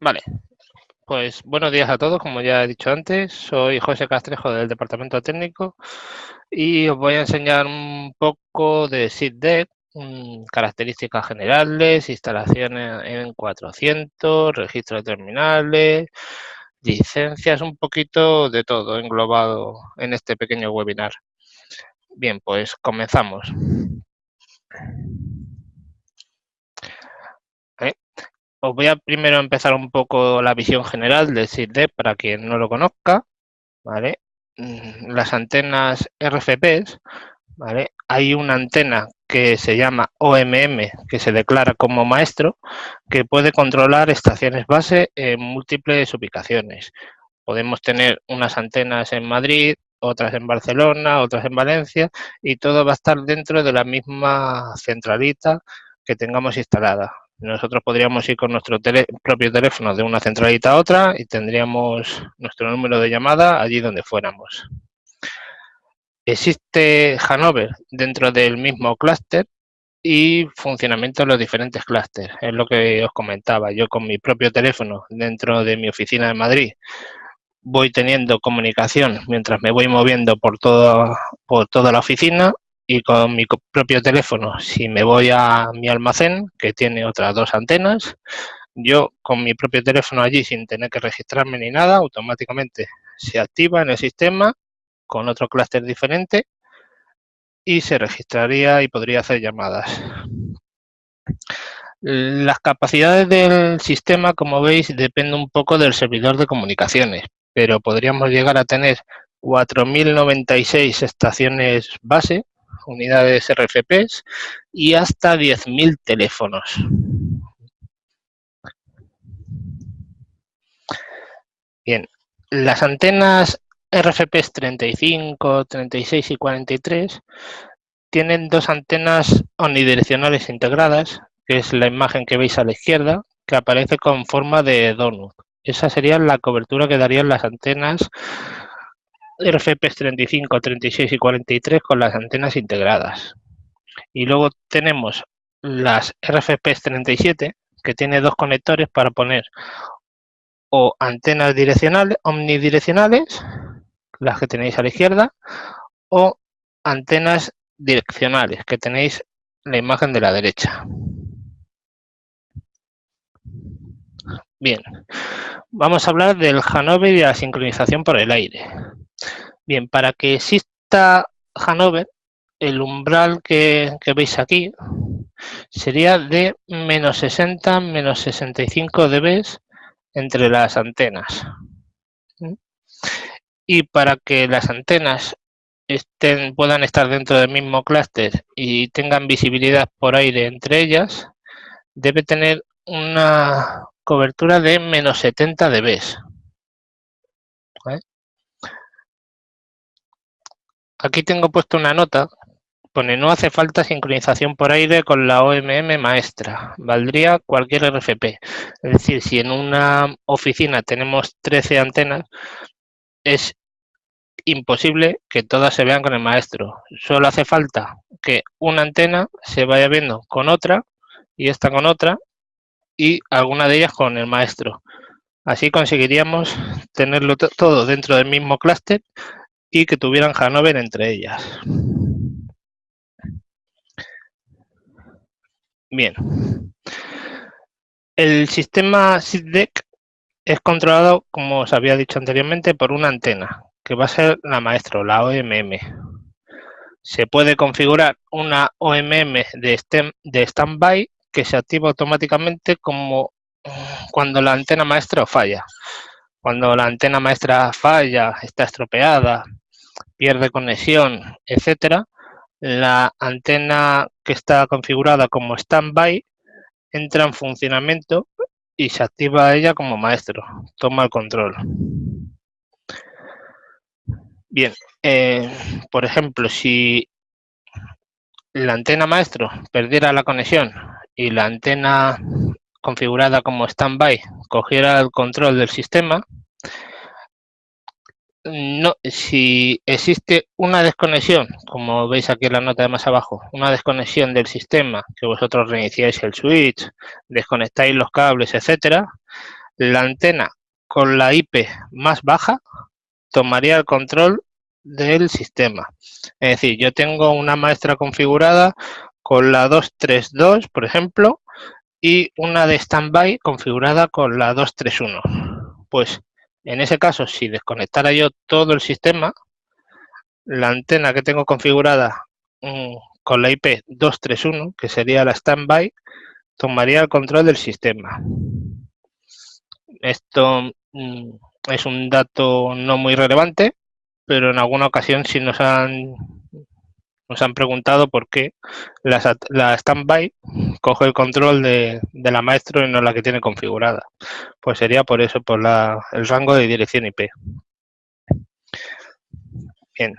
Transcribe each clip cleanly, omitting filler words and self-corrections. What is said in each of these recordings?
Vale, pues buenos días a todos. Como ya he dicho antes, soy José Castrejo del Departamento Técnico y os voy a enseñar un poco de SIGDEC, características generales, instalaciones en 400, registro de terminales, licencias, un poquito de todo englobado en este pequeño webinar. Bien, pues comenzamos. Os voy a primero empezar un poco la visión general del SIGDEC para quien no lo conozca. ¿Vale? Las antenas RFPs, ¿vale? Hay una antena que se llama OMM, que se declara como maestro, que puede controlar estaciones base en múltiples ubicaciones. Podemos tener unas antenas en Madrid, otras en Barcelona, otras en Valencia, y todo va a estar dentro de la misma centralita que tengamos instalada. Nosotros podríamos ir con nuestro propio teléfono de una centralita a otra y tendríamos nuestro número de llamada allí donde fuéramos. Existe Hanover dentro del mismo clúster y funcionamiento de los diferentes clústeres. Es lo que os comentaba. Yo con mi propio teléfono dentro de mi oficina de Madrid voy teniendo comunicación mientras me voy moviendo por toda la oficina, y con mi propio teléfono, si me voy a mi almacén, que tiene otras dos antenas, yo con mi propio teléfono allí, sin tener que registrarme ni nada, automáticamente se activa en el sistema con otro clúster diferente y se registraría y podría hacer llamadas. Las capacidades del sistema, como veis, depende un poco del servidor de comunicaciones, pero podríamos llegar a tener 4.096 estaciones base, unidades RFPs, y hasta 10.000 teléfonos. Bien, las antenas RFPs 35, 36 y 43 tienen dos antenas omnidireccionales integradas, que es la imagen que veis a la izquierda, que aparece con forma de donut. Esa sería la cobertura que darían las antenas RFPs 35, 36 y 43 con las antenas integradas. Y luego tenemos las RFPs 37, que tiene dos conectores para poner o antenas direccionales, omnidireccionales, las que tenéis a la izquierda, o antenas direccionales, que tenéis la imagen de la derecha. Bien, vamos a hablar del Hanover y la sincronización por el aire. Bien, para que exista Hanover, el umbral que veis aquí sería de -60, -65 dB entre las antenas. Y para que las antenas puedan estar dentro del mismo clúster y tengan visibilidad por aire entre ellas, debe tener una cobertura de -70 dB. ¿Vale? Aquí tengo puesto una nota, pone: no hace falta sincronización por aire con la OMM maestra, valdría cualquier RFP. Es decir, si en una oficina tenemos 13 antenas, es imposible que todas se vean con el maestro. Solo hace falta que una antena se vaya viendo con otra y esta con otra y alguna de ellas con el maestro. Así conseguiríamos tenerlo todo dentro del mismo clúster y que tuvieran Hanover entre ellas. Bien. El sistema SIGDEC es controlado, como os había dicho anteriormente, por una antena, que va a ser la maestro, la OMM. Se puede configurar una OMM de standby que se activa automáticamente como cuando la antena maestra falla. Cuando la antena maestra falla, está estropeada, pierde conexión, etcétera, la antena que está configurada como standby entra en funcionamiento y se activa ella como maestro, toma el control. Bien, por ejemplo, si la antena maestro perdiera la conexión y la antena configurada como standby cogiera el control del sistema, no, si existe una desconexión, como veis aquí en la nota de más abajo, una desconexión del sistema, que vosotros reiniciáis el switch, desconectáis los cables, etcétera, La antena con la IP más baja tomaría el control del sistema. Es decir, yo tengo una maestra configurada con la 232, por ejemplo, y una de standby configurada con la 231. Pues en ese caso, si desconectara yo todo el sistema, la antena que tengo configurada con la IP 231, que sería la standby, tomaría el control del sistema. Esto es un dato no muy relevante, pero en alguna ocasión sí nos han preguntado por qué la standby coge el control de la maestro y no la que tiene configurada. Pues sería por eso, por el rango de dirección IP. Bien.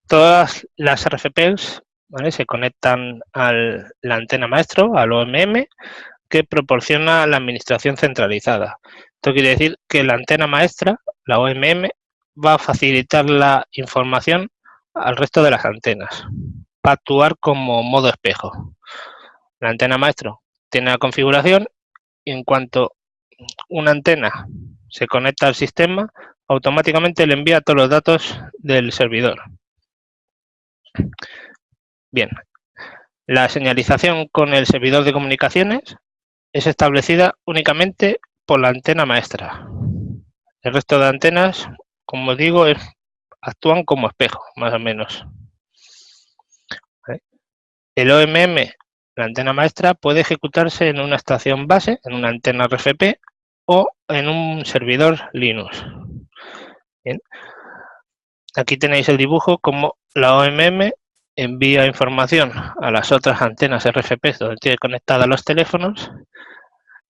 Todas las RFPs, ¿vale?, se conectan a la antena maestro, al OMM, que proporciona la administración centralizada. Esto quiere decir que la antena maestra, la OMM, va a facilitar la información al resto de las antenas. Va a actuar como modo espejo. La antena maestro tiene la configuración y en cuanto una antena se conecta al sistema, automáticamente le envía todos los datos del servidor. Bien, la señalización con el servidor de comunicaciones es establecida únicamente por la antena maestra. El resto de antenas, como digo, actúan como espejo, más o menos. ¿Vale? El OMM, la antena maestra, puede ejecutarse en una estación base, en una antena RFP o en un servidor Linux. Bien. Aquí tenéis el dibujo como la OMM envía información a las otras antenas RFP donde tiene conectadas los teléfonos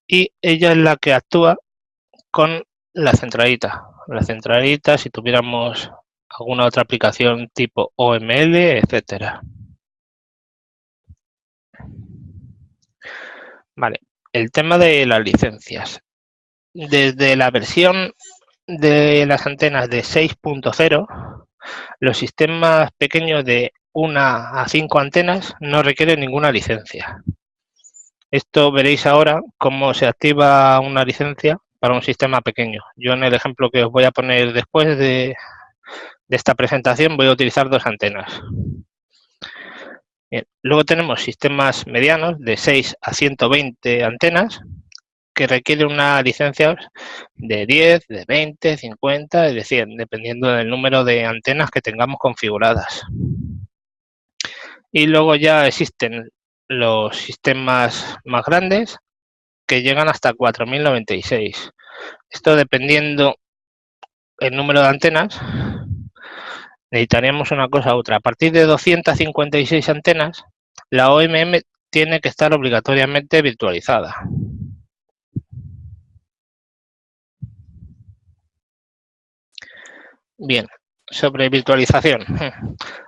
y ella es la que actúa con la centralita. La centralita, si tuviéramos alguna otra aplicación tipo OML, etcétera. Vale, el tema de las licencias. Desde la versión de las antenas de 6.0, los sistemas pequeños de 1 a 5 antenas no requieren ninguna licencia. Esto veréis ahora cómo se activa una licencia para un sistema pequeño. Yo en el ejemplo que os voy a poner después de esta presentación voy a utilizar 2 antenas. Bien. Luego tenemos sistemas medianos de 6 a 120 antenas que requieren una licencia de 10, de 20, 50 y de 100, dependiendo del número de antenas que tengamos configuradas. Y luego ya existen los sistemas más grandes que llegan hasta 4096. Esto dependiendo el número de antenas, necesitaríamos una cosa u otra. A partir de 256 antenas, la OMM tiene que estar obligatoriamente virtualizada. Bien, sobre virtualización.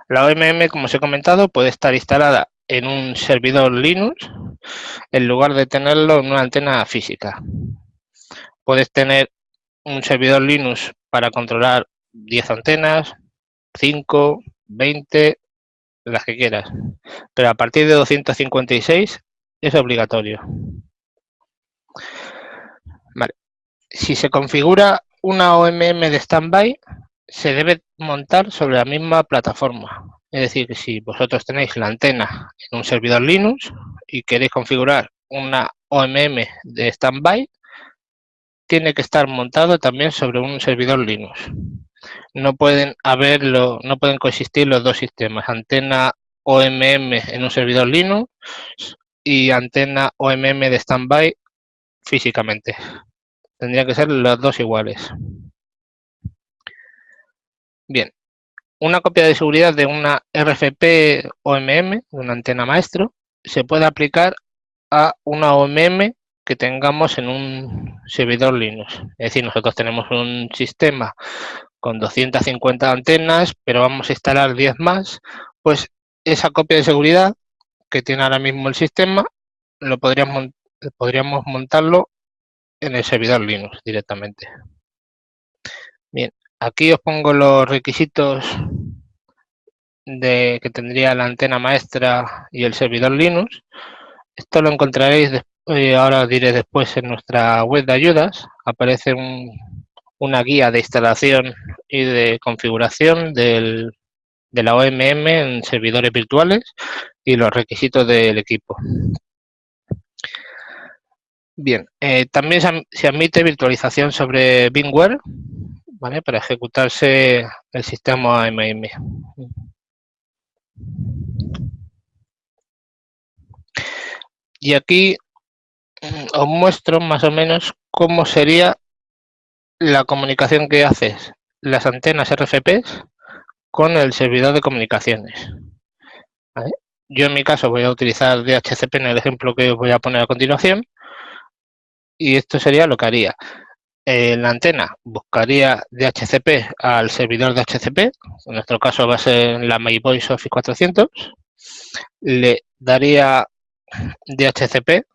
La OMM, como os he comentado, puede estar instalada en un servidor Linux en lugar de tenerlo en una antena física. Puedes tener un servidor Linux para controlar 10 antenas, 5, 20, las que quieras. Pero a partir de 256 es obligatorio. Vale. Si se configura una OMM de standby, se debe montar sobre la misma plataforma. Es decir, que si vosotros tenéis la antena en un servidor Linux y queréis configurar una OMM de standby, tiene que estar montado también sobre un servidor Linux. No pueden coexistir los dos sistemas, antena OMM en un servidor Linux y antena OMM de standby físicamente. Tendrían que ser los dos iguales. Bien, una copia de seguridad de una RFP OMM, de una antena maestro, se puede aplicar a una OMM que tengamos en un servidor Linux. Es decir, nosotros tenemos un sistema con 250 antenas, pero vamos a instalar 10 más, pues esa copia de seguridad que tiene ahora mismo el sistema, podríamos montarlo en el servidor Linux directamente. Bien, aquí os pongo los requisitos que tendría la antena maestra y el servidor Linux. Esto lo encontraréis ahora os diré después, en nuestra web de ayudas aparece una guía de instalación y de configuración de la OMM en servidores virtuales y los requisitos del equipo. Bien, también se admite virtualización sobre VMware, ¿vale?, para ejecutarse el sistema AMM. Y aquí os muestro más o menos cómo sería la comunicación que haces las antenas RFP con el servidor de comunicaciones, ¿vale? Yo en mi caso voy a utilizar DHCP en el ejemplo que os voy a poner a continuación, y esto sería lo que haría. La antena buscaría DHCP al servidor DHCP, en nuestro caso va a ser la MyVoice Office 400, le daría DHCP,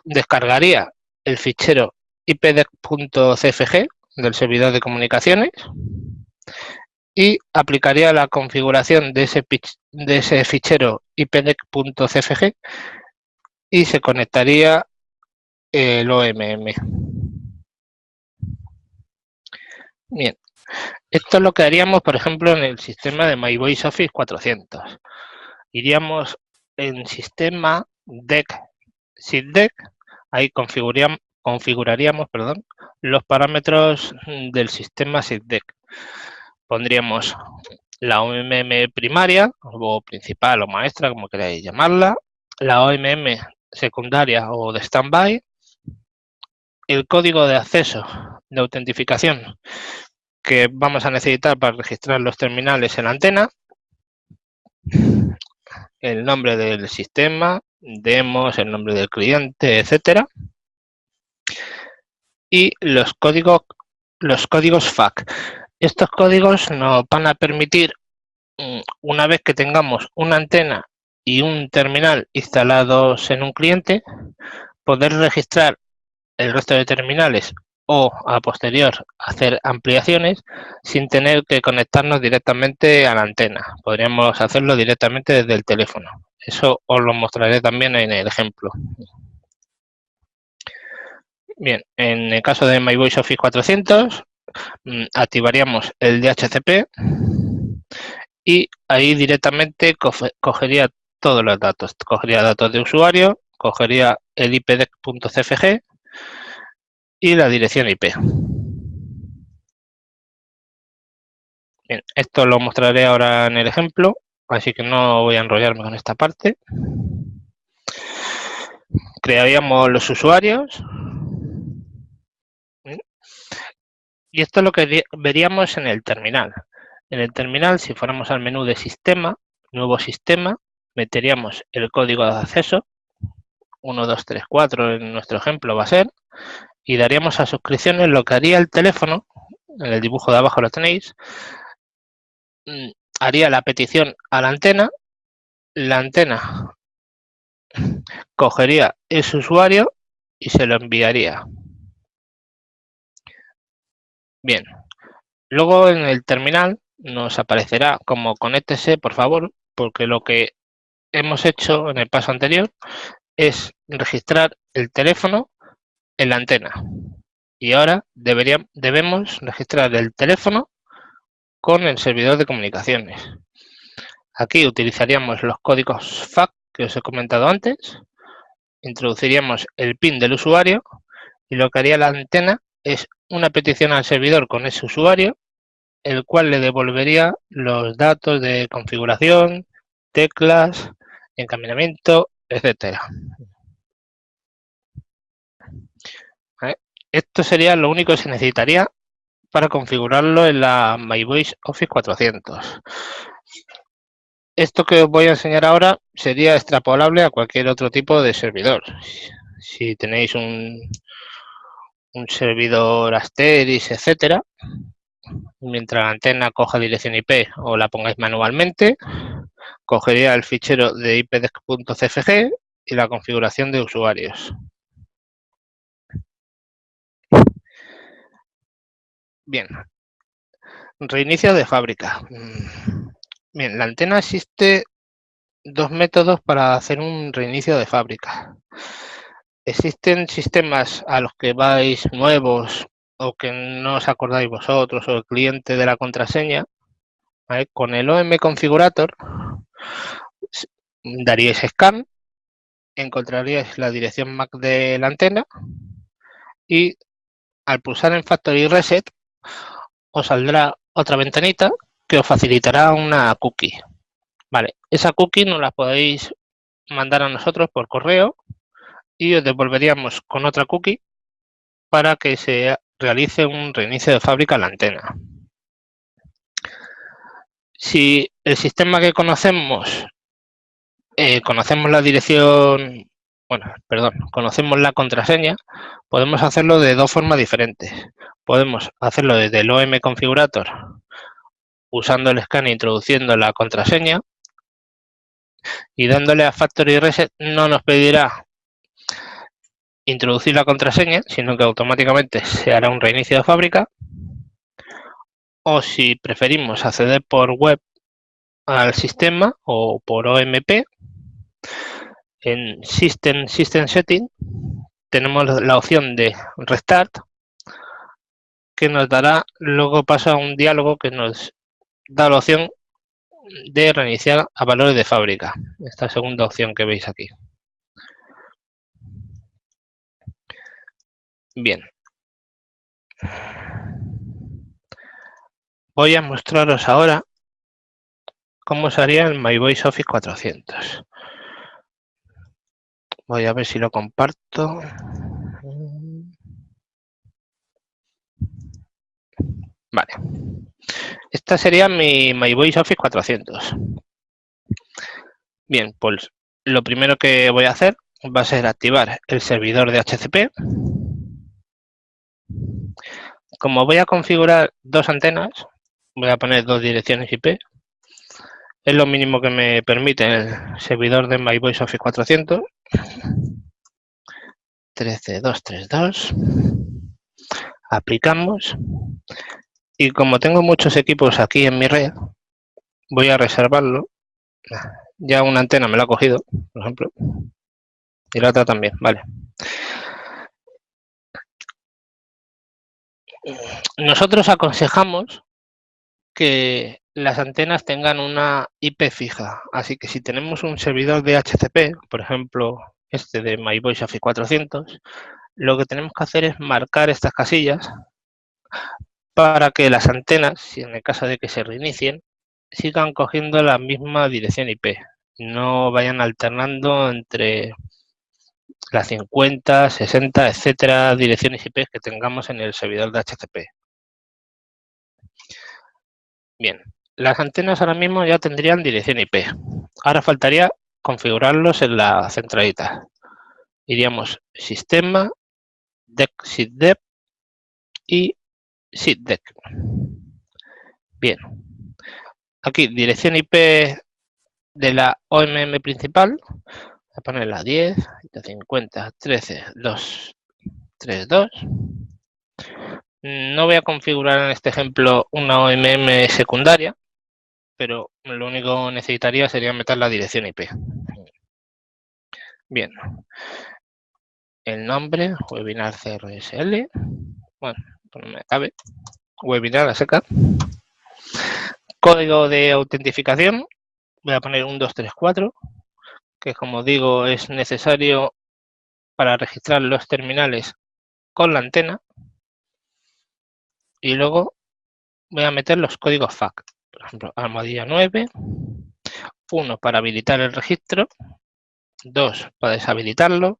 descargaría el fichero ipdec.cfg del servidor de comunicaciones y aplicaría la configuración de ese fichero ipdec.cfg y se conectaría el OMM. Bien, esto es lo que haríamos, por ejemplo, en el sistema de MyVoice Office 400. Iríamos en sistema DEC, SIDDEC, ahí configuraríamos los parámetros del sistema SIDDEC. Pondríamos la OMM primaria, o principal, o maestra, como queráis llamarla, la OMM secundaria o de standby, el código de acceso de autentificación que vamos a necesitar para registrar los terminales en la antena, el nombre del sistema, demos, el nombre del cliente, etcétera, y los códigos FAC. Estos códigos nos van a permitir, una vez que tengamos una antena y un terminal instalados en un cliente, poder registrar el resto de terminales o a posterior hacer ampliaciones sin tener que conectarnos directamente a la antena. Podríamos hacerlo directamente desde el teléfono. Eso os lo mostraré también en el ejemplo. Bien, en el caso de MyVoice Office 400, activaríamos el DHCP y ahí directamente cogería todos los datos. Cogería datos de usuario, cogería el ipdec.cfg y la dirección IP. Bien, esto lo mostraré ahora en el ejemplo, así que no voy a enrollarme con esta parte. Crearíamos los usuarios. Y esto es lo que veríamos en el terminal. En el terminal, si fuéramos al menú de sistema, nuevo sistema, meteríamos el código de acceso, 1234 en nuestro ejemplo va a ser, y daríamos a suscripciones. Lo que haría el teléfono, en el dibujo de abajo lo tenéis, haría la petición a la antena cogería ese usuario y se lo enviaría. Bien, luego en el terminal nos aparecerá como conéctese, por favor, porque lo que hemos hecho en el paso anterior es registrar el teléfono en la antena. Y ahora debemos registrar el teléfono con el servidor de comunicaciones. Aquí utilizaríamos los códigos FAC que os he comentado antes, introduciríamos el PIN del usuario y lo que haría la antena es una petición al servidor con ese usuario, el cual le devolvería los datos de configuración, teclas, encaminamiento, etcétera. ¿Vale? Esto sería lo único que se necesitaría para configurarlo en la MyVoice Office 400. Esto que os voy a enseñar ahora sería extrapolable a cualquier otro tipo de servidor. Si tenéis un servidor Asterix, etcétera, mientras la antena coja dirección IP o la pongáis manualmente, cogería el fichero de ipdec.cfg y la configuración de usuarios. Bien, reinicio de fábrica. Bien, la antena existe dos métodos para hacer un reinicio de fábrica. Existen sistemas a los que vais nuevos o que no os acordáis vosotros o el cliente de la contraseña, ¿vale? Con el OM Configurator daríais scan, encontraríais la dirección MAC de la antena y al pulsar en Factory Reset os saldrá otra ventanita que os facilitará una cookie. Vale, esa cookie nos la podéis mandar a nosotros por correo y os devolveríamos con otra cookie para que se realice un reinicio de fábrica en la antena. Si el sistema que conocemos, conocemos la dirección, conocemos la contraseña, podemos hacerlo de dos formas diferentes. Podemos hacerlo desde el OM Configurator usando el scan e introduciendo la contraseña y dándole a Factory Reset no nos pedirá introducir la contraseña, sino que automáticamente se hará un reinicio de fábrica. O si preferimos acceder por web al sistema o por OMP, en System Setting tenemos la opción de Restart, que nos dará luego paso a un diálogo que nos da la opción de reiniciar a valores de fábrica. Esta segunda opción que veis aquí. Bien. Voy a mostraros ahora cómo se haría el My Voice Office 400. Voy a ver si lo comparto. Vale. Esta sería mi My Voice Office 400. Bien, pues lo primero que voy a hacer va a ser activar el servidor de HCP. Como voy a configurar dos antenas, voy a poner dos direcciones IP. Es lo mínimo que me permite el servidor de My Voice Office 400. 13232. Aplicamos. Y como tengo muchos equipos aquí en mi red, voy a reservarlo. Ya una antena me la ha cogido, por ejemplo. Y la otra también, vale. Nosotros aconsejamos que las antenas tengan una IP fija. Así que si tenemos un servidor de HCP, por ejemplo, este de My Voice Office 400, lo que tenemos que hacer es marcar estas casillas para que las antenas, si en el caso de que se reinicien, sigan cogiendo la misma dirección IP. No vayan alternando entre las 50, 60, etcétera, direcciones IP que tengamos en el servidor de HCP. Bien, las antenas ahora mismo ya tendrían dirección IP. Ahora faltaría configurarlos en la centralita. Iríamos Sistema, DEC SITDEP y SITDEC. Bien. Aquí, dirección IP de la OMM principal. Voy a poner la 10, 50, 13, 2, 3, 2. No voy a configurar en este ejemplo una OMM secundaria, pero lo único que necesitaría sería meter la dirección IP. Bien. El nombre, webinar CRSL. Bueno, pues no me cabe. Webinar a seca. Código de autentificación. Voy a poner 1, 2, 3, 4, que como digo es necesario para registrar los terminales con la antena. Y luego voy a meter los códigos FAC. Por ejemplo, almohadilla 9. 1 para habilitar el registro. 2 para deshabilitarlo.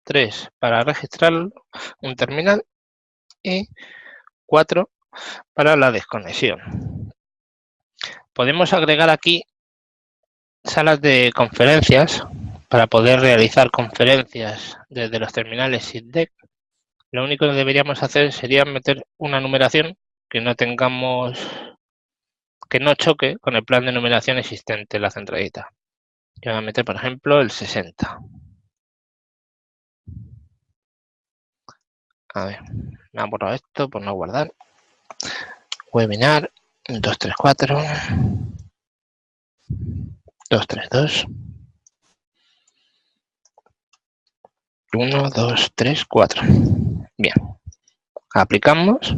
3 para registrar un terminal. Y 4 para la desconexión. Podemos agregar aquí salas de conferencias para poder realizar conferencias desde los terminales SITDEC. Lo único que deberíamos hacer sería meter una numeración que no tengamos, que no choque con el plan de numeración existente en la centralita. Yo voy a meter, por ejemplo, el 60. A ver, me ha borrado esto por no guardar. Webinar 234 232. 1, 2, 3, 4. Bien. Aplicamos.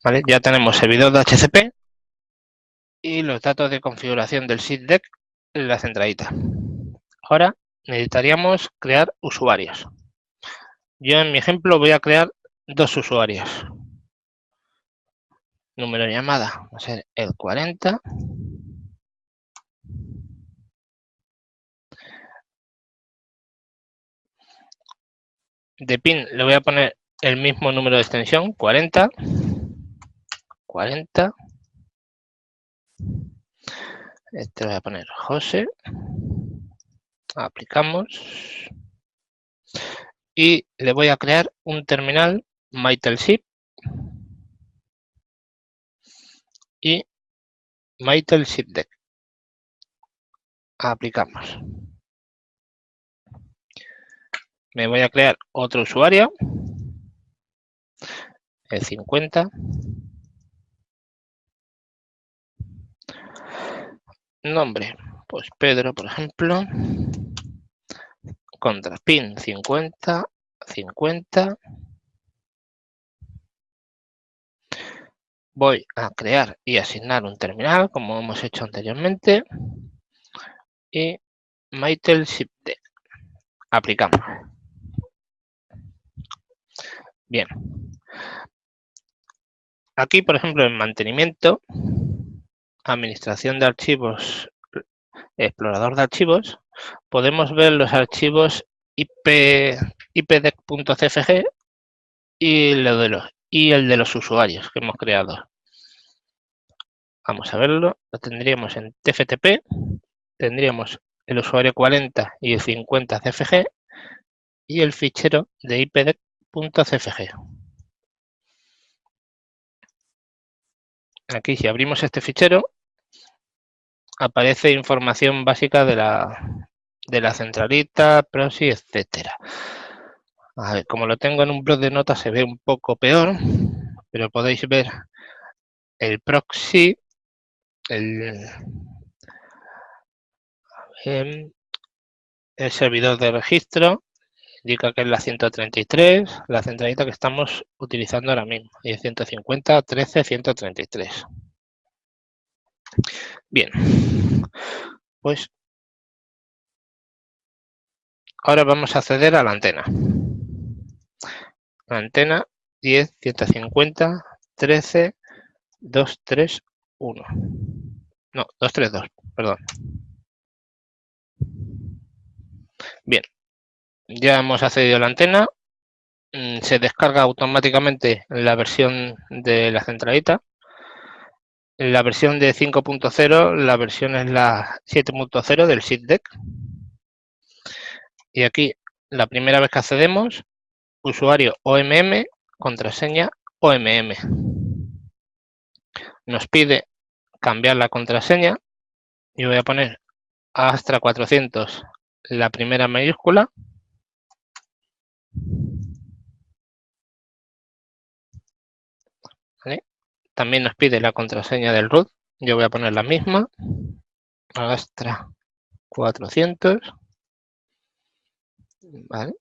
¿Vale? Ya tenemos servidor de HCP y los datos de configuración del SID-DEC en la centralita. Ahora necesitaríamos crear usuarios. Yo en mi ejemplo voy a crear 2 usuarios. Número de llamada va a ser el 40. De PIN le voy a poner el mismo número de extensión, 40. 40. Este voy a poner José. Aplicamos. Y le voy a crear un terminal MyTelShip y MyTelShipDeck. Aplicamos. Me voy a crear otro usuario, el 50. Nombre, pues Pedro, por ejemplo. Contra PIN 50, 50. Voy a crear y asignar un terminal, como hemos hecho anteriormente. Y MyTelShipDeck. Aplicamos. Bien. Aquí, por ejemplo, en mantenimiento, administración de archivos, explorador de archivos, podemos ver los archivos ipdeck.cfg y el de los usuarios que hemos creado. Vamos a verlo. Lo tendríamos en TFTP. Tendríamos el usuario 40 y el 50 CFG y el fichero de ipdeck.cfg. Aquí, si abrimos este fichero, aparece información básica de la centralita, proxy, etcétera. A ver, como lo tengo en un blog de notas se ve un poco peor, pero podéis ver el proxy, el servidor de registro, indica que es la 133, la centralita que estamos utilizando ahora mismo, y el 150, 13, 133. Bien, pues ahora vamos a acceder a la antena. La antena 10, 150, 13, 231. No, 232, perdón. Bien, ya hemos accedido a la antena. Se descarga automáticamente la versión de la centralita. La versión de 5.0, la versión es la 7.0 del SID-DEC. Y aquí, la primera vez que accedemos, usuario OMM, contraseña OMM. Nos pide cambiar la contraseña. Y voy a poner Astra 400, la primera mayúscula. ¿Vale? También nos pide la contraseña del root. Yo voy a poner la misma. Astra 400. ¿Vale?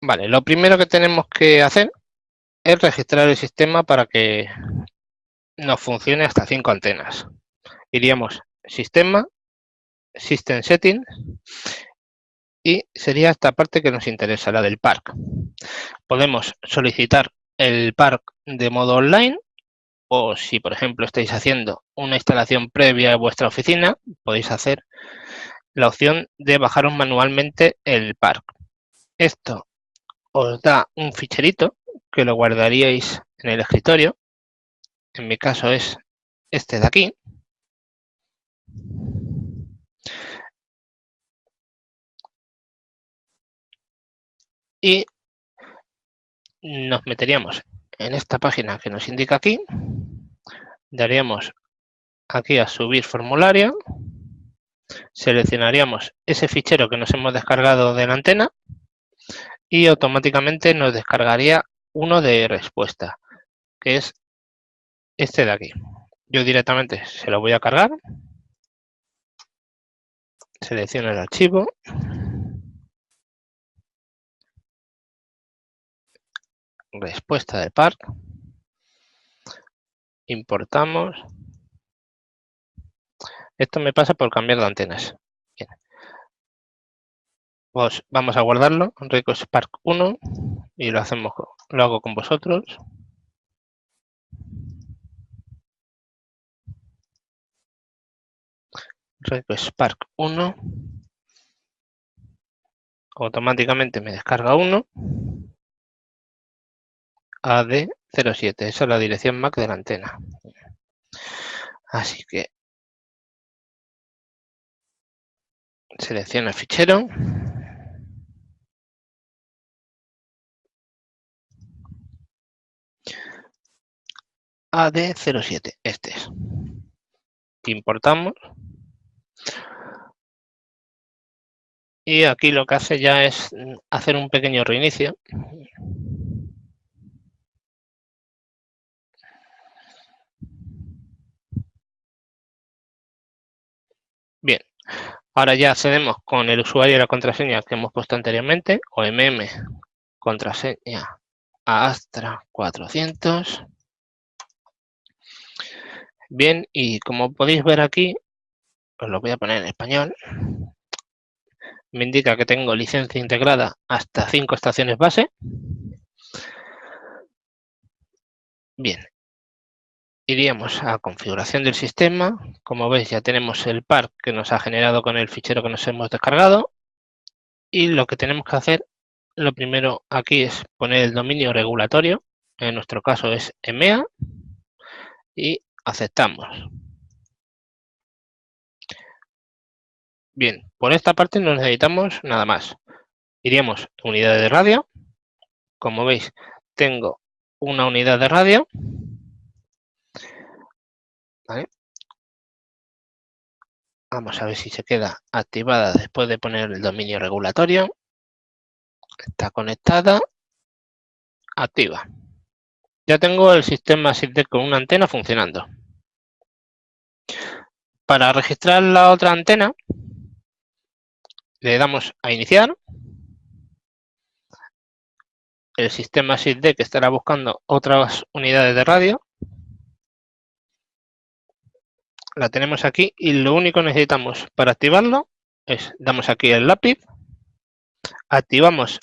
Vale, lo primero que tenemos que hacer es registrar el sistema para que nos funcione hasta 5 antenas. Iríamos Sistema, System Settings y sería esta parte que nos interesa, la del park. Podemos solicitar el park de modo online o si, por ejemplo, estáis haciendo una instalación previa a vuestra oficina, podéis hacer la opción de bajaros manualmente el park. Esto os da un ficherito que lo guardaríais en el escritorio. En mi caso es este de aquí. Y nos meteríamos en esta página que nos indica aquí. Daríamos aquí a subir formulario. Seleccionaríamos ese fichero que nos hemos descargado de la antena y automáticamente nos descargaría uno de respuesta, que es este de aquí. Yo directamente se lo voy a cargar. Selecciono el archivo. Respuesta de Park. Importamos. Esto me pasa por cambiar de antenas. Bien. Pues vamos a guardarlo. Request Spark 1 y lo hago con vosotros. Request Spark 1. Automáticamente me descarga uno. AD07. Esa es la dirección MAC de la antena. Así que selecciono el fichero. AD07. Este es. Importamos. Y aquí lo que hace ya es hacer un pequeño reinicio. Bien, ahora ya accedemos con el usuario y la contraseña que hemos puesto anteriormente, OMM, contraseña a Astra 400. Bien, y como podéis ver aquí, os lo voy a poner en español, me indica que tengo licencia integrada hasta 5 estaciones base. Bien, iríamos a configuración del sistema. Como veis, ya tenemos el par que nos ha generado con el fichero que nos hemos descargado. Y lo que tenemos que hacer, lo primero aquí es poner el dominio regulatorio. En nuestro caso es EMEA. Y aceptamos. Bien, por esta parte no necesitamos nada más. Iríamos a unidades de radio. Como veis, tengo una unidad de radio. ¿Vale? Vamos a ver si se queda activada después de poner el dominio regulatorio. Está conectada. Activa. Ya tengo el sistema SIGDEC con una antena funcionando. Para registrar la otra antena, le damos a iniciar. El sistema SIGDEC estará buscando otras unidades de radio. La tenemos aquí y lo único que necesitamos para activarlo es, damos aquí el lápiz, activamos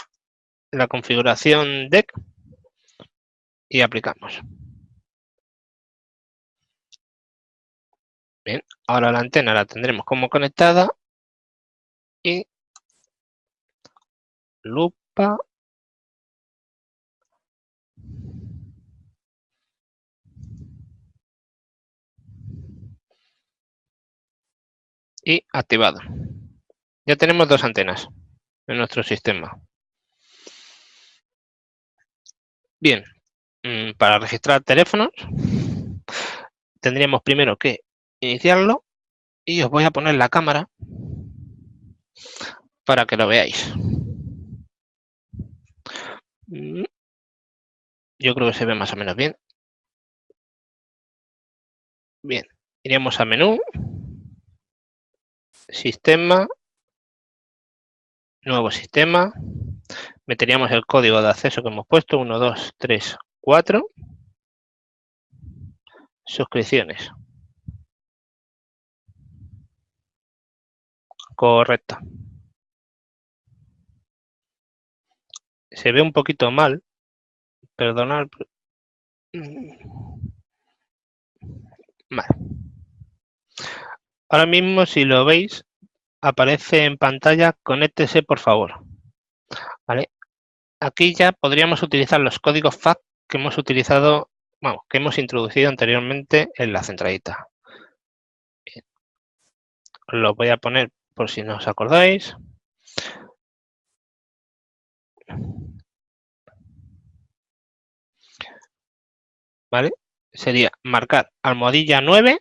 la configuración DEC y aplicamos. Bien, ahora la antena la tendremos como conectada y lupa. Y activado. Ya tenemos dos antenas en nuestro sistema. Bien, para registrar teléfonos tendríamos primero que iniciarlo y os voy a poner la cámara para que lo veáis. Yo creo que se ve más o menos bien. Bien, iríamos a menú, sistema, nuevo sistema, meteríamos el código de acceso que hemos puesto, 1, 2, 3, 4, suscripciones. Correcto. Se ve un poquito mal, perdonad. Vale. Ahora mismo, si lo veis, aparece en pantalla, conéctese por favor. ¿Vale? Aquí ya podríamos utilizar los códigos FAT que hemos utilizado, vamos, que hemos introducido anteriormente en la centralita. Bien. Os lo voy a poner por si no os acordáis. ¿Vale? Sería marcar almohadilla 9,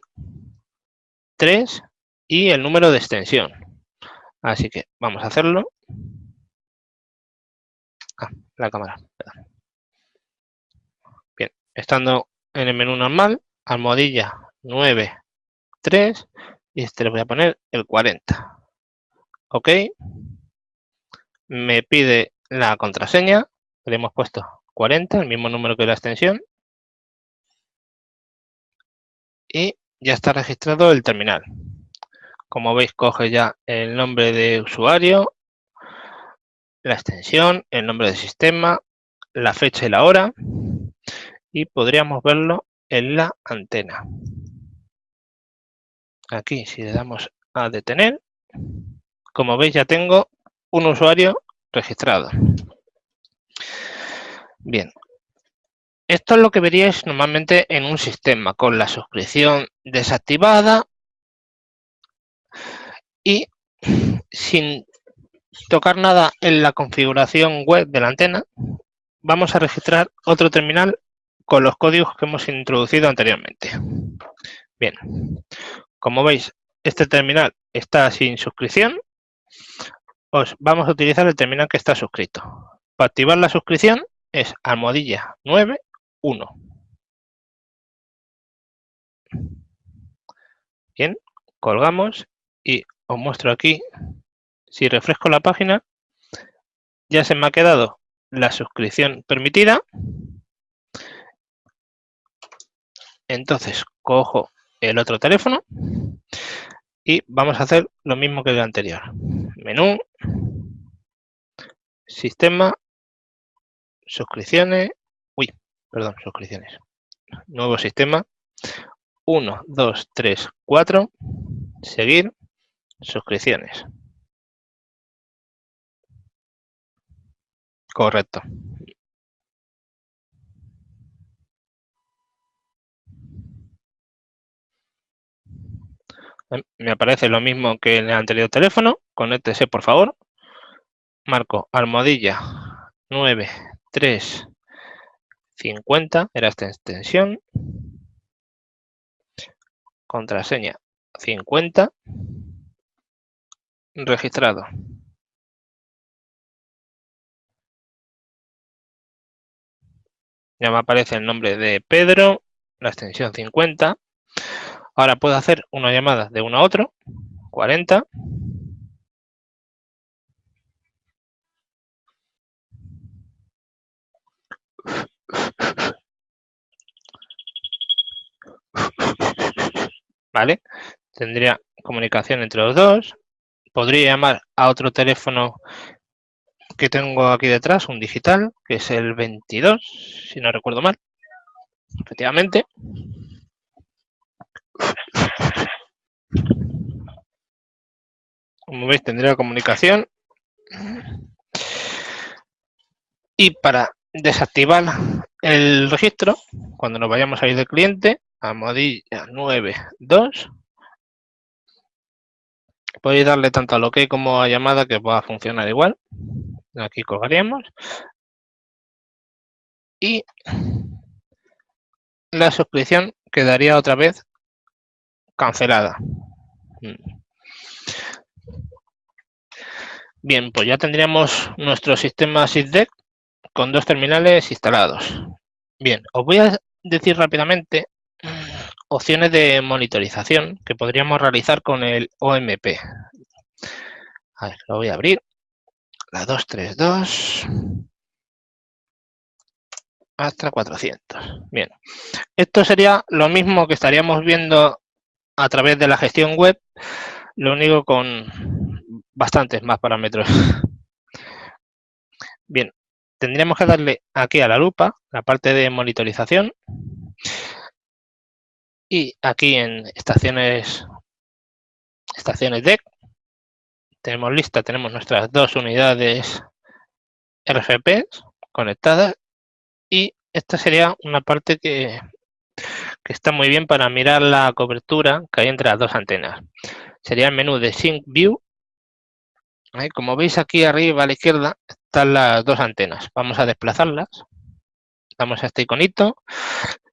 3 y el número de extensión. Así que vamos a hacerlo. La cámara. Perdón. Bien, estando en el menú normal, almohadilla 9, 3 y este le voy a poner el 40. OK. Me pide la contraseña, le hemos puesto 40, el mismo número que la extensión. Y ya está registrado el terminal. Como veis, coge ya el nombre de usuario, la extensión, el nombre del sistema, la fecha y la hora. Y podríamos verlo en la antena. Aquí, si le damos a detener, como veis, ya tengo un usuario registrado. Bien. Esto es lo que veríais normalmente en un sistema, con la suscripción desactivada y sin tocar nada en la configuración web de la antena. Vamos a registrar otro terminal con los códigos que hemos introducido anteriormente. Bien, como veis, este terminal está sin suscripción. Pues vamos a utilizar el terminal que está suscrito. Para activar la suscripción es almohadilla 91. Bien, colgamos y os muestro aquí. Si refresco la página, ya se me ha quedado la suscripción permitida. Entonces cojo el otro teléfono y vamos a hacer lo mismo que el anterior. Menú, sistema, suscripciones, suscripciones. Nuevo sistema, 1, 2, 3, 4, seguir, suscripciones. Correcto. Me aparece lo mismo que en el anterior teléfono. Conéctese, por favor. Marco almohadilla 9, 3, 50. Era esta extensión. Contraseña 50. Registrado. Ya me aparece el nombre de Pedro, la extensión 50. Ahora puedo hacer una llamada de uno a otro, 40. Vale, tendría comunicación entre los dos. Podría llamar a otro teléfono que tengo aquí detrás, un digital, que es el 22, si no recuerdo mal. Efectivamente. Como veis, tendría comunicación. Y para desactivar el registro, cuando nos vayamos a ir del cliente, almohadilla 92, podéis darle tanto al OK como a llamada que va a funcionar igual. Aquí colgaríamos. Y la suscripción quedaría otra vez cancelada. Bien, pues ya tendríamos nuestro sistema SysDeck con dos terminales instalados. Bien, os voy a decir rápidamente opciones de monitorización que podríamos realizar con el OMP. A ver, lo voy a abrir. La 232 hasta 400. Bien, esto sería lo mismo que estaríamos viendo a través de la gestión web, lo único con bastantes más parámetros. Bien, tendríamos que darle aquí a la lupa, la parte de monitorización, y aquí en estaciones DEC tenemos lista, tenemos nuestras dos unidades RFP conectadas, y esta sería una parte que está muy bien para mirar la cobertura que hay entre las dos antenas. Sería el menú de Sync View. Como veis aquí arriba a la izquierda están las dos antenas. Vamos a desplazarlas. Damos a este iconito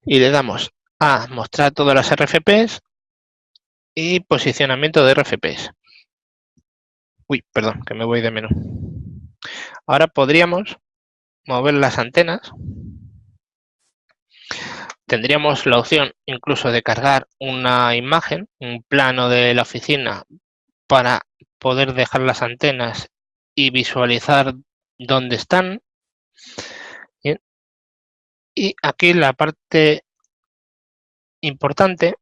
y le damos a mostrar todas las RFPs y posicionamiento de RFPs. Uy, perdón, que me voy de menú. Ahora podríamos mover las antenas. Tendríamos la opción incluso de cargar una imagen, un plano de la oficina para poder dejar las antenas y visualizar dónde están. Bien. Y aquí la parte importante,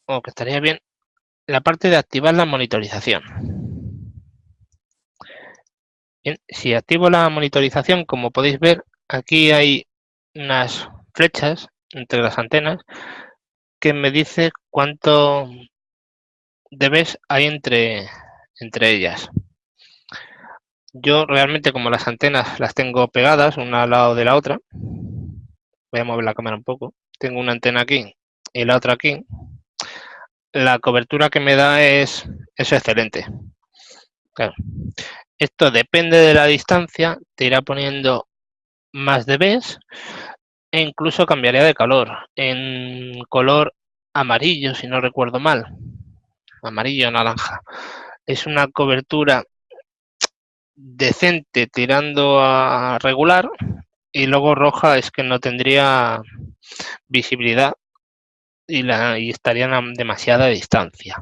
o que estaría bien, la parte de activar la monitorización. Bien, si activo la monitorización, como podéis ver, aquí hay unas flechas entre las antenas que me dice cuánto dBs hay entre ellas. Yo realmente, como las antenas las tengo pegadas una al lado de la otra, voy a mover la cámara un poco, tengo una antena aquí y la otra aquí, la cobertura que me da es excelente. Claro. Esto depende de la distancia, te irá poniendo más dBs e incluso cambiaría de color, en color amarillo, si no recuerdo mal, amarillo o naranja. Es una cobertura decente tirando a regular, y luego roja es que no tendría visibilidad y estarían a demasiada distancia.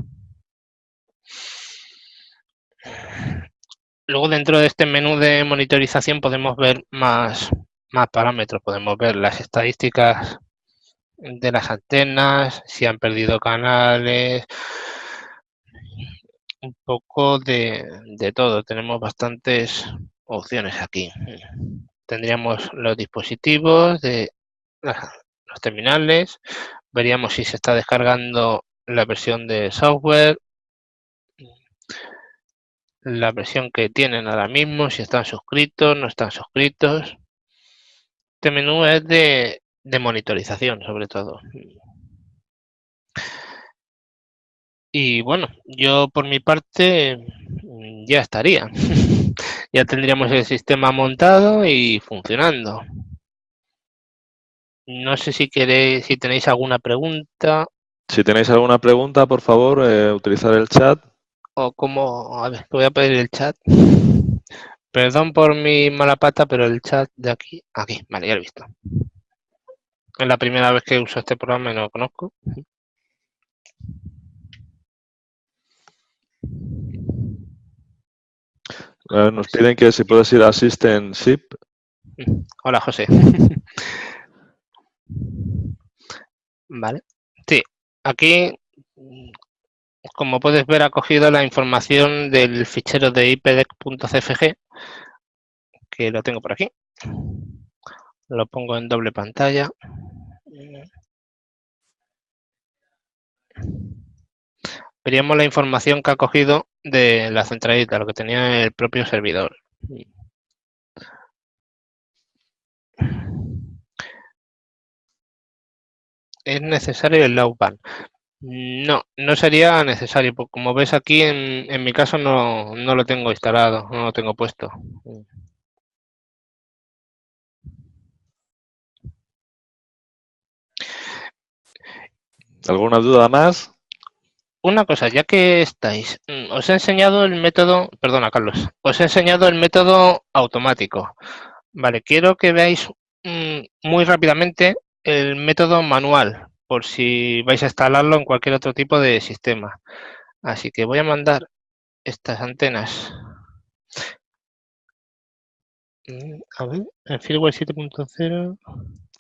Luego, dentro de este menú de monitorización podemos ver más parámetros, podemos ver las estadísticas de las antenas, si han perdido canales, un poco de todo. Tenemos bastantes opciones aquí. Tendríamos los dispositivos de los terminales, veríamos si se está descargando la versión de software, la versión que tienen ahora mismo, si están suscritos, no están suscritos. Este menú es de monitorización, sobre todo. Y bueno, yo por mi parte ya estaría. Ya tendríamos el sistema montado y funcionando. No sé si queréis, si tenéis alguna pregunta. Si tenéis alguna pregunta, por favor, utilizar el chat. O como, a ver, voy a pedir el chat. Perdón por mi mala pata, pero el chat de aquí, vale, ya lo he visto. Es la primera vez que uso este programa y no lo conozco. Nos piden que si puedes ir a Assistant SIP. Hola, José. Vale. Sí, aquí, como puedes ver, ha cogido la información del fichero de ipdec.cfg, que lo tengo por aquí. Lo pongo en doble pantalla. Veríamos la información que ha cogido de la centralita, lo que tenía el propio servidor. ¿Es necesario el LAWPAN? No, no sería necesario, porque como ves aquí, en mi caso no lo tengo instalado, no lo tengo puesto. ¿Alguna duda más? Una cosa, ya que estáis, os he enseñado el método, perdona Carlos, os he enseñado el método automático. Vale, quiero que veáis muy rápidamente el método manual, por si vais a instalarlo en cualquier otro tipo de sistema. Así que voy a mandar estas antenas. A ver, el firmware 7.0.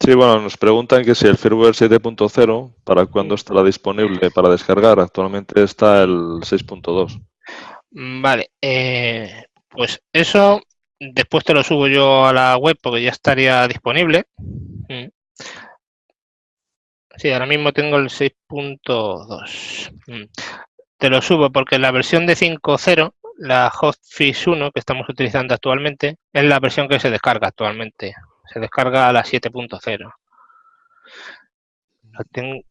Sí, bueno, nos preguntan que si el firmware 7.0, ¿para cuándo estará disponible para descargar? Actualmente está el 6.2. Vale, pues eso después te lo subo yo a la web porque ya estaría disponible. Sí, ahora mismo tengo el 6.2. Te lo subo porque la versión de 5.0, la Hotfix 1 que estamos utilizando actualmente, es la versión que se descarga actualmente. Se descarga a la 7.0.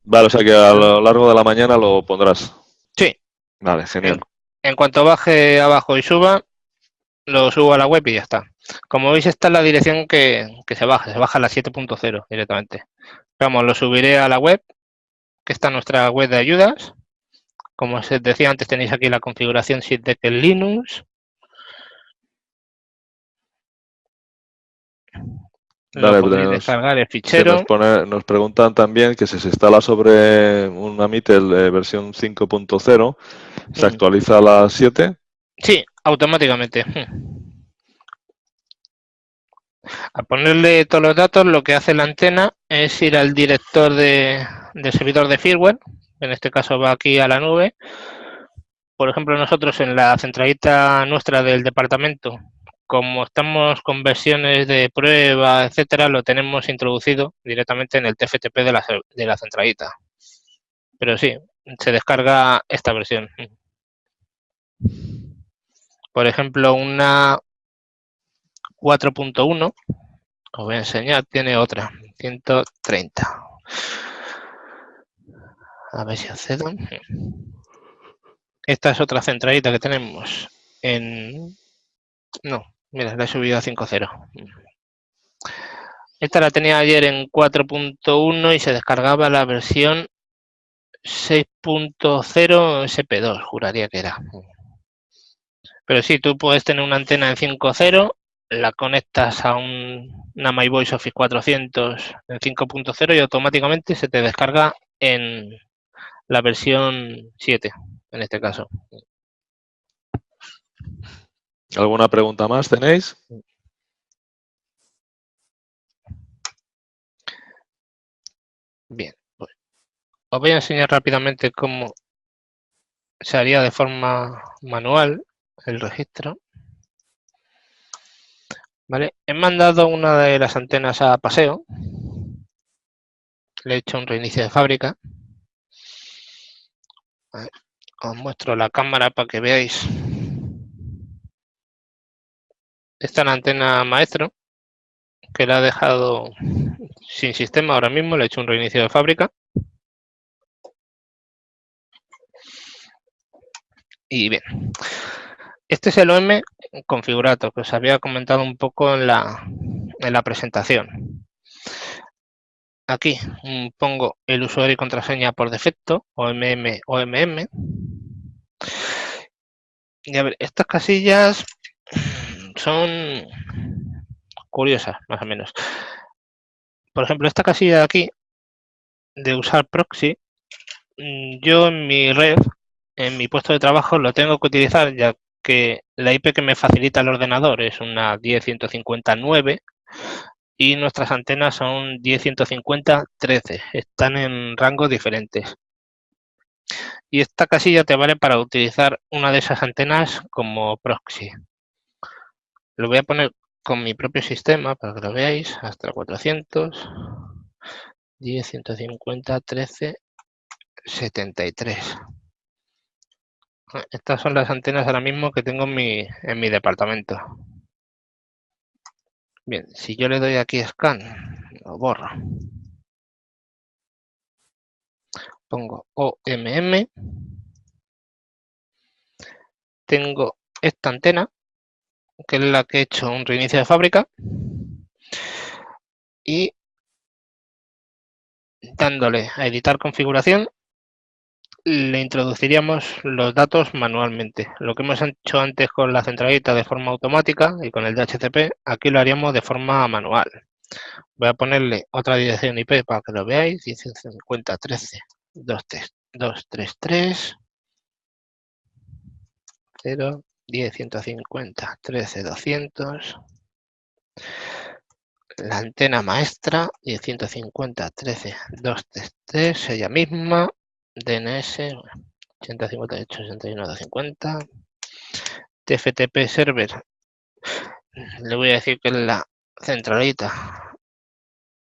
Vale, o sea que a lo largo de la mañana lo pondrás. Sí. Vale, genial. En cuanto baje abajo y suba, lo subo a la web y ya está. Como veis, esta es la dirección que se baja a la 7.0 directamente. Vamos, lo subiré a la web, que está nuestra web de ayudas. Como os decía antes, tenéis aquí la configuración SysDeck en Linux. Lo Vale, podéis descargar el fichero. nos preguntan también que si se instala sobre una Mitel versión 5.0, ¿se actualiza a la 7? Sí, automáticamente. Al ponerle todos los datos, lo que hace la antena es ir al director del servidor de firmware. En este caso va aquí a la nube. Por ejemplo, nosotros en la centralita nuestra del departamento, como estamos con versiones de prueba, etcétera, lo tenemos introducido directamente en el TFTP de la centralita. Pero sí, se descarga esta versión. Por ejemplo, una 4.1, os voy a enseñar, tiene otra, 130. A ver si accedo. Esta es otra centralita que tenemos en... No, mira, la he subido a 5.0. Esta la tenía ayer en 4.1 y se descargaba la versión 6.0 SP2, juraría que era. Pero sí, tú puedes tener una antena en 5.0, la conectas a una MyVoice Office 400 en 5.0 y automáticamente se te descarga en la versión 7, en este caso. ¿Alguna pregunta más tenéis? Bien, pues os voy a enseñar rápidamente cómo se haría de forma manual el registro. Vale, he mandado una de las antenas a paseo. Le he hecho un reinicio de fábrica. A ver, os muestro la cámara para que veáis. Esta es la antena maestro, que la he dejado sin sistema ahora mismo. Le he hecho un reinicio de fábrica. Y bien, este es el OM configurator que os había comentado un poco en la presentación. Aquí pongo el usuario y contraseña por defecto, OMM. Y a ver, estas casillas son curiosas, más o menos. Por ejemplo, esta casilla de aquí, de usar proxy, yo en mi red, en mi puesto de trabajo, lo tengo que utilizar ya que la IP que me facilita el ordenador es una 10.150.9 y nuestras antenas son 10.150.13. Están en rangos diferentes. Y esta casilla te vale para utilizar una de esas antenas como proxy. Lo voy a poner con mi propio sistema para que lo veáis, hasta 400, 10, 150, 13, 73. Estas son las antenas ahora mismo que tengo en mi departamento. Bien, si yo le doy aquí a scan, lo borro. Pongo OMM. Tengo esta antena, que es la que he hecho un reinicio de fábrica. Y dándole a editar configuración, le introduciríamos los datos manualmente. Lo que hemos hecho antes con la centralita de forma automática y con el DHCP, aquí lo haríamos de forma manual. Voy a ponerle otra dirección IP para que lo veáis, 10.150.13.233, 0, 10.150.13.200. La antena maestra, 10.150.13.233, ella misma, DNS, 8058.61.250. TFTP server, le voy a decir que es la centralita,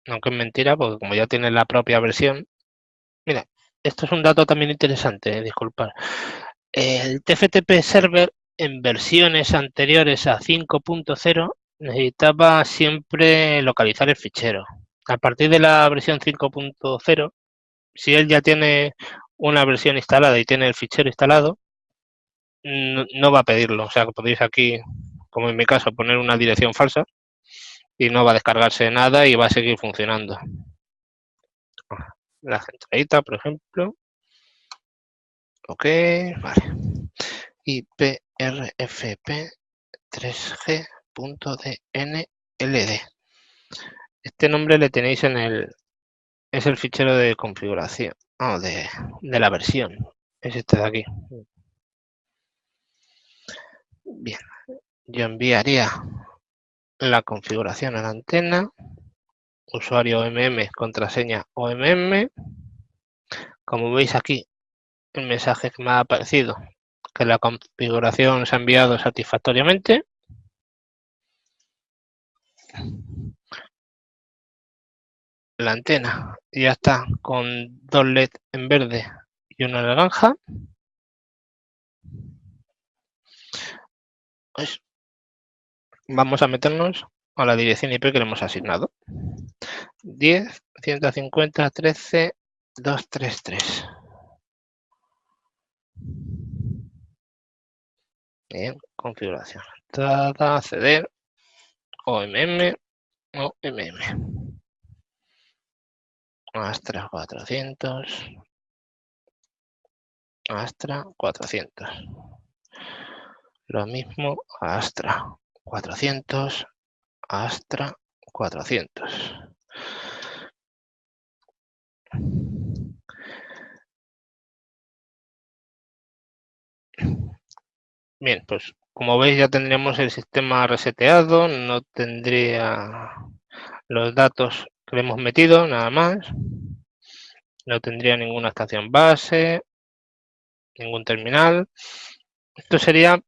aunque es mentira, porque como ya tiene la propia versión. Mira, esto es un dato también interesante, disculpad. El TFTP server en versiones anteriores a 5.0 necesitaba siempre localizar el fichero. A partir de la versión 5.0, si él ya tiene una versión instalada y tiene el fichero instalado, no va a pedirlo. O sea, que podéis aquí, como en mi caso, poner una dirección falsa y no va a descargarse nada y va a seguir funcionando. La centralita, por ejemplo. Ok, vale. IPRFP 3G.dnld. Este nombre le tenéis es el fichero de configuración, de la versión. Es este de aquí. Bien, yo enviaría la configuración a la antena, usuario OMM, contraseña OMM. Como veis aquí, el mensaje que me ha aparecido, que la configuración se ha enviado satisfactoriamente. La antena ya está con 2 LED en verde y una naranja. Pues vamos a meternos a la dirección IP que le hemos asignado. 10.150.13.233. Bien, configuración. Acceder, OMM, OMM. Astra 400. Astra 400. Lo mismo Astra 400. Astra 400. Bien, pues como veis ya tendríamos el sistema reseteado, no tendría los datos que le hemos metido, nada más. No tendría ninguna estación base, ningún terminal. Esto sería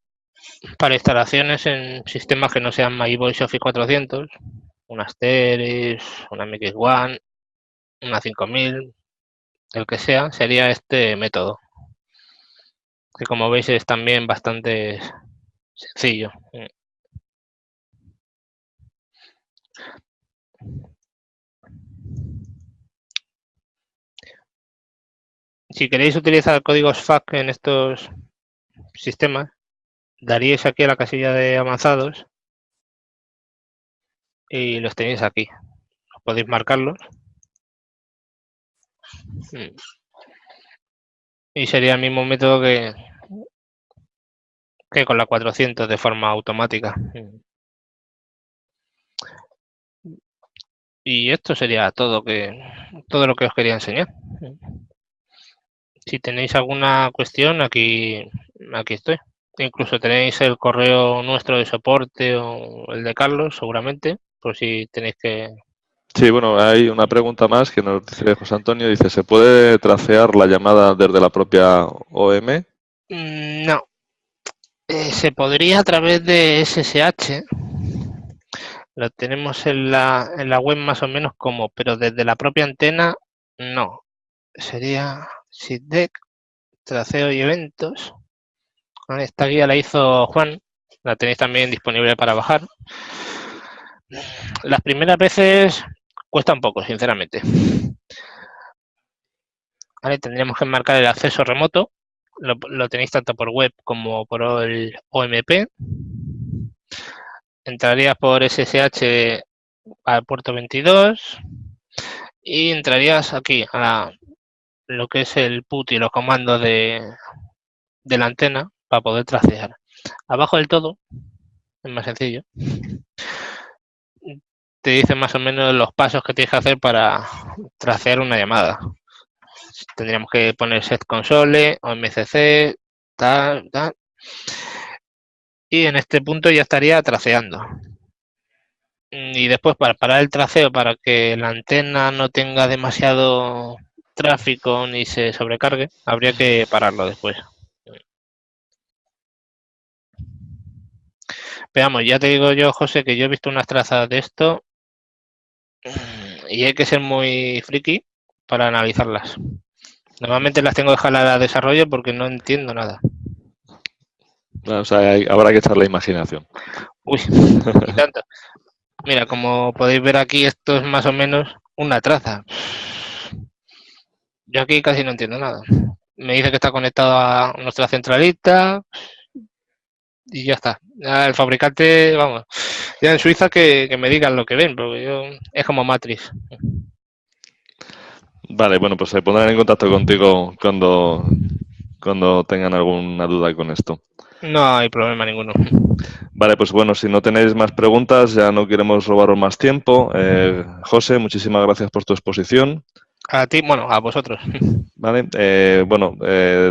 para instalaciones en sistemas que no sean MyVoice Office 400, una Asteris, una MX1, una 5000, el que sea, sería este método. Que como veis es también bastante sencillo. Si queréis utilizar códigos FAT en estos sistemas, daríais aquí a la casilla de avanzados y los tenéis aquí. Podéis marcarlos. Y sería el mismo método que con la 400 de forma automática. Y esto sería todo lo que os quería enseñar. Si tenéis alguna cuestión, aquí estoy. Incluso tenéis el correo nuestro de soporte o el de Carlos, seguramente, por si tenéis que... Sí, bueno, hay una pregunta más que nos dice José Antonio. Dice, ¿se puede tracear la llamada desde la propia OM? No. Se podría a través de SSH. Lo tenemos en la web más o menos como, pero desde la propia antena, no. Sería SITDEC, traceo y eventos. Esta guía la hizo Juan, la tenéis también disponible para bajar. Las primeras veces cuesta un poco, sinceramente. Vale, tendríamos que marcar el acceso remoto. Lo tenéis tanto por web como por el OMP. Entrarías por SSH al puerto 22 y entrarías aquí a lo que es el PUT y los comandos de la antena para poder tracear. Abajo del todo, es más sencillo, te dice más o menos los pasos que tienes que hacer para tracear una llamada. Tendríamos que poner set console o MCC, tal. Y en este punto ya estaría traceando. Y después para parar el traceo, para que la antena no tenga demasiado tráfico ni se sobrecargue, habría que pararlo después. Veamos, ya te digo yo, José, que yo he visto unas trazas de esto y hay que ser muy friki para analizarlas. Normalmente las tengo dejadas a desarrollo porque no entiendo nada. O sea, habrá que echar la imaginación. Uy, y tanto. Mira, como podéis ver aquí, esto es más o menos una traza. Yo aquí casi no entiendo nada. Me dice que está conectado a nuestra centralita y ya está. Ya el fabricante, vamos, ya en Suiza que me digan lo que ven, porque yo es como Matrix. Vale, bueno, pues se pondrán en contacto contigo cuando tengan alguna duda con esto. No hay problema ninguno. Vale, pues bueno, si no tenéis más preguntas, ya no queremos robaros más tiempo. José, muchísimas gracias por tu exposición. A ti, bueno, a vosotros. ¿Vale?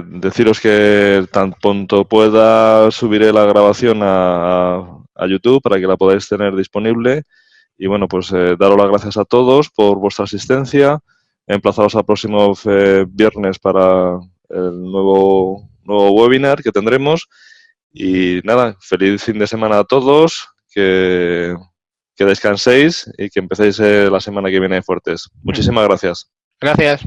Deciros que tan pronto pueda subiré la grabación a YouTube para que la podáis tener disponible. Y bueno, pues daros las gracias a todos por vuestra asistencia. Emplazaros al próximo viernes para el nuevo webinar que tendremos. Y nada, feliz fin de semana a todos, que descanséis y que empecéis la semana que viene fuertes. Muchísimas gracias. Gracias.